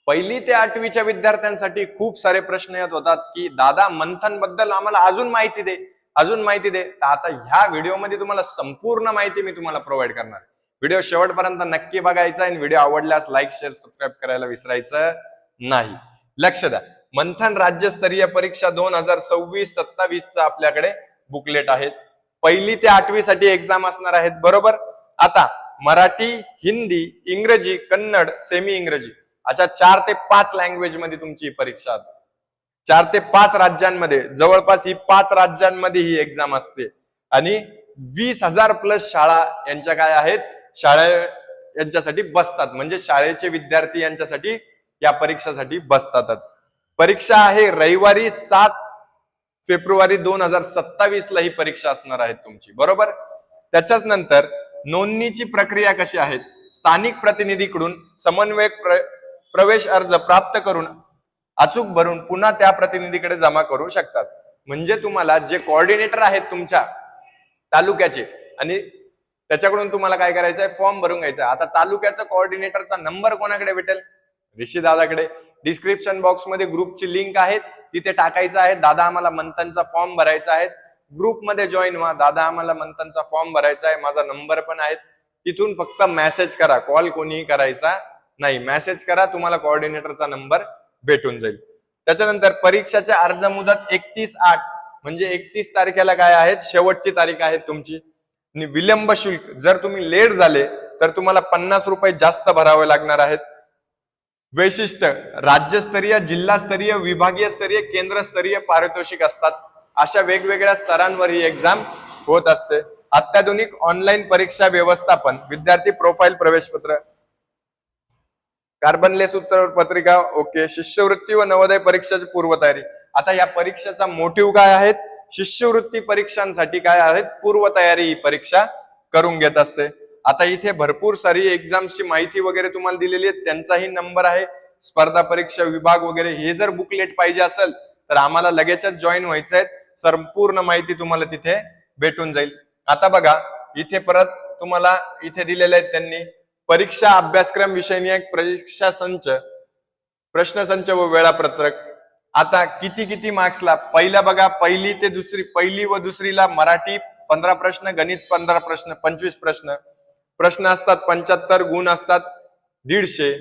पहिली ते 8वीच्या विद्यार्थ्यांसाठी खूप सारे प्रश्न येत होतात की दादा मंथन बद्दल आम्हाला अजून माहिती दे, अजून माहिती दे. तर आता ह्या व्हिडिओमध्ये तुम्हाला संपूर्ण माहिती मी तुम्हाला प्रोव्हाइड करणार. व्हिडिओ शेवटपर्यंत नक्की बघायचा आणि व्हिडिओ आवडल्यास लाईक शेअर सबस्क्राईब करायला विसरायचं नाही. लक्ष द्या, मंथन राज्यस्तरीय परीक्षा 2026-27 चा आपल्याकडे बुकलेट आहेत. पहिली ते 8वी साठी एक्झाम असणार आहेत, बरोबर. आता मराठी, हिंदी, इंग्रजी, कन्नड, सेमी इंग्रजी अशा 4 ते 5 लँग्वेज मध्ये तुमची परीक्षा आहे. 4 ते 5 राज्यांमध्ये, जवळपास ही 5 राज्यांमध्ये ही एक्झाम असते आणि 20,000 प्लस शाळा यांच्या काय आहेत, शाळा यांच्यासाठी बसतात. म्हणजे शाळेचे विद्यार्थी यांच्यासाठी या परीक्षेसाठी बसतातच. परीक्षा आहे रविवारी 7 फेब्रुवारी 2027 ला ही परीक्षा असणार आहे तुमची, बरोबर. त्याच्याच नंतर नोंदणीची प्रक्रिया कशी आहे, स्थानिक प्रतिनिधीकडून समन्वयक प्रवेश अर्ज प्राप्त करून अचूक भरून पुन्हा त्या प्रतिनिधीकडे जमा करू शकतात. म्हणजे तुम्हाला जे कोऑर्डिनेटर आहेत तुमच्या तालुक्याचे आणि त्याच्याकडून तुम्हाला काय करायचं आहे, फॉर्म भरून घ्यायचा. आता तालुक्याचा कोऑर्डिनेटरचा नंबर कोणाकडे भेटेल, ऋषी दादाकडे. डिस्क्रिप्शन बॉक्स मध्ये ग्रुपची लिंक आहे, तिथे टाकायचं आहे दादा आम्हाला मंथनचा फॉर्म भरायचा आहे, ग्रुपमध्ये जॉईन व्हा, दादा आम्हाला मंथनचा फॉर्म भरायचा आहे, माझा नंबर पण आहे. तिथून फक्त मेसेज करा, कॉल कोणीही करायचा नाही, मेसेज करा, तुम्हाला कोऑर्डिनेटरचा नंबर भेटून जाईल. त्याच्यानंतर परीक्षेच्या अर्ज मुदत 31/8 म्हणजे 31 तारखेला काय आहेत, शेवटची तारीख आहे तुमची. आणि विलंब शुल्क, जर तुम्ही लेट झाले तर तुम्हाला 50 रुपये जास्त भरावे लागणार आहेत. वैशिष्ट्य, राज्यस्तरीय, जिल्हास्तरीय, विभागीय स्तरीय, केंद्रस्तरीय पारितोषिक असतात. अशा वेगवेगळ्या स्तरांवर ही एक्झाम होत असते. अत्याधुनिक ऑनलाईन परीक्षा व्यवस्थापन, विद्यार्थी प्रोफाईल, प्रवेशपत्र, कार्बनलेस उत्तर पत्रिका, ओके. शिष्यवृत्ती व नवोदय परीक्षेची पूर्वतयारी. आता या परीक्षेचा मोटिव्ह काय आहेत, शिष्यवृत्ती परीक्षांसाठी काय आहेत, पूर्वतयारी ही परीक्षा करून घेत असते. आता इथे भरपूर सारी एक्झामची माहिती वगैरे तुम्हाला दिलेली आहे, त्यांचाही नंबर आहे. स्पर्धा परीक्षा विभाग वगैरे हे जर बुकलेट पाहिजे असेल तर आम्हाला लगेचच जॉईन व्हायचं आहे. संपूर्ण माहिती तुम्हाला तिथे भेटून जाईल. आता बघा इथे परत तुम्हाला इथे दिलेले आहेत त्यांनी परीक्षा अभ्यासक्रम विषयनियक परीक्षा संच, प्रश्नसंच व वेळापत्रक. आता किती मार्क्सला, पहिला बघा पहिली ते दुसरी, पहिली व दुसरीला मराठी 15 प्रश्न, गणित 15 प्रश्न, 25 प्रश्न. प्रश्न असतात 75, गुण असतात 150.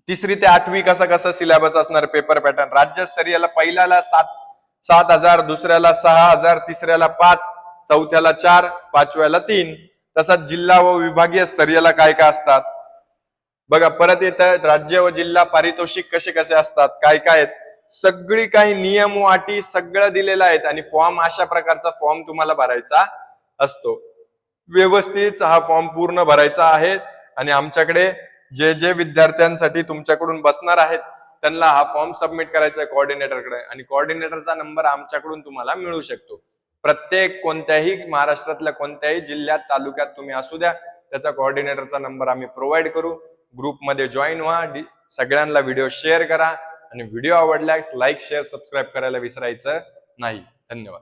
तिसरी ते 8वी कसं सिलेबस असणार, पेपर पॅटर्न. राज्यस्तरीयला पहिल्याला 7,000, दुसऱ्याला 6,000, तिसऱ्याला 5, चौथ्याला 4, पाचव्याला 3. तसंच जिल्हा व विभागीय स्तरीयला काय असतात बघा. परत येतं राज्य व जिल्हा पारितोषिक कसे असतात, काय आहेत, सगळी काही नियम व अटी सगळं दिलेलं आहेत. आणि फॉर्म अशा प्रकारचा फॉर्म तुम्हाला भरायचा असतो. व्यवस्थित हा फॉर्म पूर्ण भरायचा आहे. आणि आमच्याकडे जे विद्यार्थ्यांसाठी तुमच्याकडून बसणार आहेत त्यांना हा फॉर्म सबमिट करायचा आहे कोऑर्डिनेटरकडे. आणि कोऑर्डिनेटरचा नंबर आमच्याकडून तुम्हाला मिळू शकतो. प्रत्येक कोणत्याही महाराष्ट्रातल्या कोणत्याही जिल्ह्यात, तालुक्यात तुम्ही असू द्या, त्याचा कोऑर्डिनेटरचा नंबर आम्ही प्रोव्हाइड करू. ग्रुपमध्ये जॉईन व्हा, सगळ्यांना व्हिडिओ शेअर करा आणि व्हिडिओ आवडल्यास लाईक शेअर सबस्क्राईब करायला विसरायचं नाही. धन्यवाद.